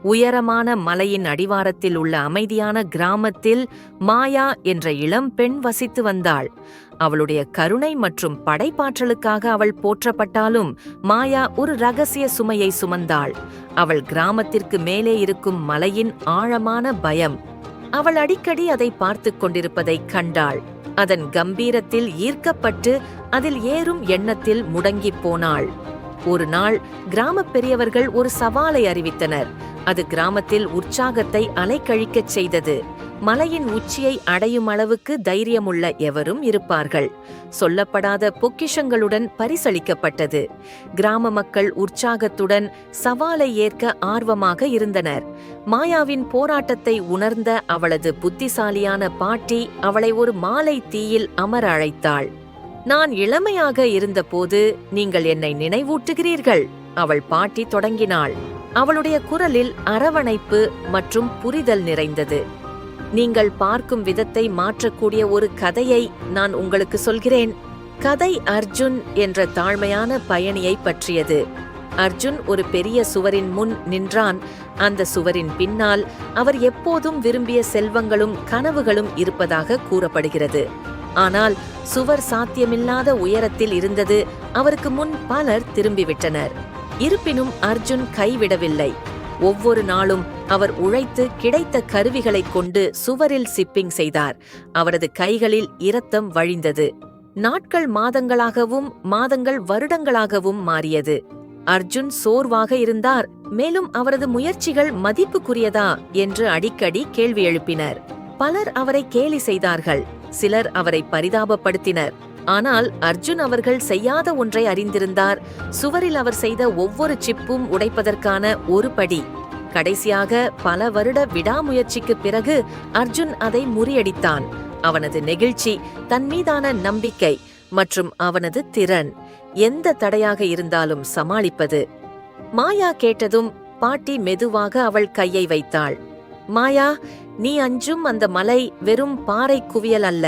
உயரமான மலையின் அடிவாரத்தில் உள்ள அமைதியான கிராமத்தில் மாயா என்ற இளம் பெண் வசித்து வந்தாள். அவளுடைய கருணை மற்றும் படைப்பாற்றலுக்காக அவள் போற்றப்பட்டாலும் மாயா ஒரு ரகசிய சுமையை சுமந்தாள். அவள் கிராமத்திற்கு மேலே இருக்கும் மலையின் ஆழமான பயம். அவள் அடிக்கடி அதை பார்த்து கொண்டிருப்பதைக் கண்டாள். அதன் கம்பீரத்தில் ஈர்க்கப்பட்டு அதில் ஏறும் எண்ணத்தில் முடங்கிப் போனாள். ஒரு நாள் கிராமப் பெரியவர்கள் ஒரு சவாலை அறிவித்தனர். அது கிராமத்தில் உற்சாகத்தை அலைக்கழிக்கச் செய்தது. மலையின் உச்சியை அடையும் அளவுக்கு தைரியமுள்ள எவரும் இருப்பார்கள். சொல்லப்படாத பொக்கிஷங்களுடன் பரிசளிக்கப்பட்டது. கிராம மக்கள் உற்சாகத்துடன் சவாலை ஏற்க ஆர்வமாக இருந்தனர். மாயாவின் போராட்டத்தை உணர்ந்த அவளது புத்திசாலியான பாட்டி அவளை ஒரு மாலை தீயில் அமர அழைத்தாள். நான் இளமையாக இருந்தபோது நீங்கள் என்னை நினைவூட்டுகிறீர்கள், அவள் பாட்டி தொடங்கினாள். அவளுடைய குரலில் அரவணைப்பு மற்றும் புரிதல் நிறைந்தது. நீங்கள் பார்க்கும் விதத்தை மாற்றக்கூடிய ஒரு கதையை நான் உங்களுக்கு சொல்கிறேன். கதை அர்ஜுன் என்ற தாழ்மையான பயணியை பற்றியது. அர்ஜுன் ஒரு பெரிய சுவரின் முன் நின்றான். அந்த சுவரின் பின்னால் அவர் எப்போதும் விரும்பிய செல்வங்களும் கனவுகளும் இருப்பதாக கூறப்படுகிறது. ஆனால் சுவர் சாத்தியமில்லாத உயரத்தில் இருந்தது. அவருக்கு முன் பலர் திரும்பிவிட்டனர். இருப்பினும் அர்ஜுன் கைவிடவில்லை. ஒவ்வொரு நாளும் அவர் உழைத்து கிடைத்த கருவிகளைக் கொண்டு சுவரில் சிப்பிங் செய்தார். அவரது கைகளில் இரத்தம் வழிந்தது. நாட்கள் மாதங்களாகவும் மாதங்கள் வருடங்களாகவும் மாறியது. அர்ஜுன் சோர்வாக இருந்தார். மேலும் அவரது முயற்சிகள் மதிப்புக்குரியதா என்று அடிக்கடி கேள்வி எழுப்பினர். பலர் அவரை கேலி செய்தார்கள். சிலர் அவரை பரிதாபப்படுத்தினர். ஆனால் அர்ஜுன் அவர்கள் செய்யாத ஒன்றை அறிந்திருந்தார். சுவரில் அவர் செய்த ஒவ்வொரு சிப்பும் உடைப்பதற்கான ஒரு படி. கடைசியாக பல வருட விடாமுயற்சிக்கு பிறகு அர்ஜுன் அதை முறியடித்தான். அவனது நெகிழ்ச்சி, தன் மீதான நம்பிக்கை மற்றும் அவனது திறன் எந்த தடையாக இருந்தாலும் சமாளிப்பது. மாயா கேட்டதும் பாட்டி மெதுவாக அவள் கையை வைத்தாள். மாயா, நீ அஞ்சும் அந்த மலை வெறும் பாறை குவியல் அல்ல.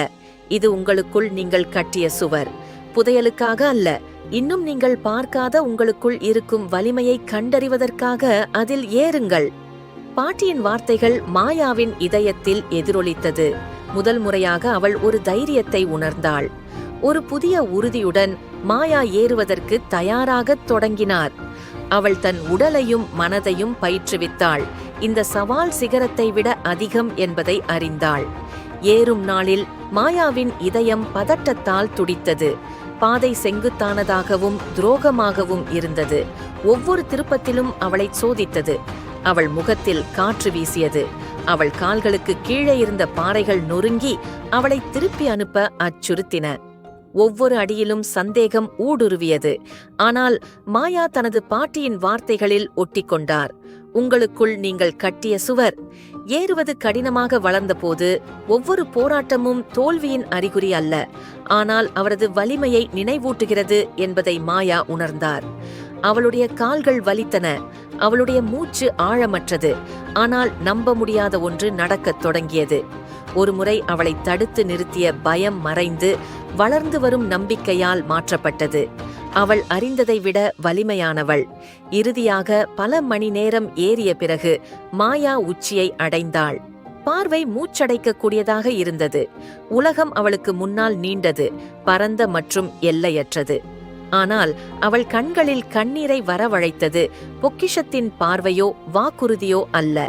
இது உங்களுக்குள் நீங்கள் கட்டிய சுவர். புதையலுக்காக அல்ல, இன்னும் நீங்கள் பார்க்காத உங்களுக்குள் இருக்கும் வலிமையை கண்டறிவதற்காக அதில் ஏறுங்கள். பாட்டியின் வார்த்தைகள் மாயாவின் இதயத்தில் எதிரொலித்தது. முதல் முறையாக அவள் ஒரு தைரியத்தை உணர்ந்தாள். ஒரு புதிய உறுதியுடன் மாயா ஏறுவதற்கு தயாராகத் தொடங்கினார். அவள் தன் உடலையும் மனதையும் பயிற்றுவித்தாள். இந்த சவால் சிகரத்தை விட அதிகம் என்பதை அறிந்தாள். ஏறும் நாளில் மாயாவின் இதயம் பதட்டத்தால் துடித்தது. பாதை செங்குத்தானதாகவும் துரோகமாகவும் இருந்தது. ஒவ்வொரு திருப்பத்திலும் அவளை சோதித்தது. அவள் முகத்தில் காற்று வீசியது. அவள் கால்களுக்கு கீழே இருந்த பாறைகள் நொறுங்கி அவளை திருப்பி அனுப்ப அச்சுறுத்தின. ஒவ்வொரு அடியிலும் சந்தேகம் ஊடுருவியது. ஆனால் மாயா தனது பாட்டியின் வார்த்தைகளில் ஒட்டிக்கொண்டார். உங்களுக்குள் நீங்கள் கட்டிய சுவர். ஏறுவது கடினமாக வளர்ந்தபோது ஒவ்வொரு போராட்டமும் தோல்வியின் அறிகுறி அல்ல, ஆனால் அவரது வலிமையை நினைவூட்டுகிறது என்பதை மாயா உணர்ந்தார். அவளுடைய கால்கள் வலித்தன. அவளுடைய மூச்சு ஆழமற்றது. ஆனால் நம்ப முடியாத ஒன்று நடக்கத் தொடங்கியது. ஒருமுறை அவளை தடுத்து நிறுத்திய பயம் மறைந்து வளர்ந்து வரும் நம்பிக்கையால் மாற்றப்பட்டது. அவள் அறிந்ததை விட வலிமையானவள். இறுதியாக பல மணி நேரம் ஏறிய பிறகு மாயா உச்சியை அடைந்தாள். பார்வை மூச்சடைக்கக்கூடியதாக இருந்தது. உலகம் அவளுக்கு முன்னால் நீண்டது, பரந்த மற்றும் எல்லையற்றது. ஆனால் அவள் கண்களில் கண்ணீரை வரவழைத்தது பொக்கிஷத்தின் பார்வையோ வாக்குறுதியோ அல்ல.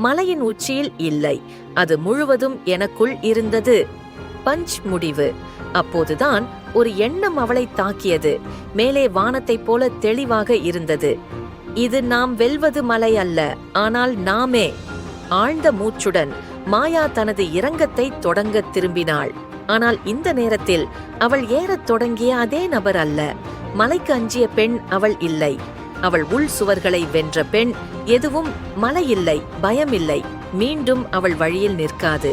மலையின் உச்சியில் இல்லை, அது முழுவதும் எனக்குள் இருந்தது. பஞ்ச் முடிவு. அப்போதுதான் ஒரு எண்ணம் அவளை தாக்கியது. மேலே வானத்தைப் போல தெளிவாக இருந்தது. இது நாம் வெல்வது மலை அல்ல, ஆனால் நாமே. ஆழ்ந்த மூச்சுடன் மாயா தனது இறங்கத்தை தொடங்க திரும்பினாள். ஆனால் இந்த நேரத்தில் அவள் ஏறத் தொடங்கிய அதே நபர் அல்ல. மலைக்கு அஞ்சிய பெண் அவள் இல்லை. அவள் உள் சுவர்களை வென்ற பெண். எதுவும் மலை இல்லை, பயம் இல்லை, மீண்டும் அவள் வழியில் நிற்காது.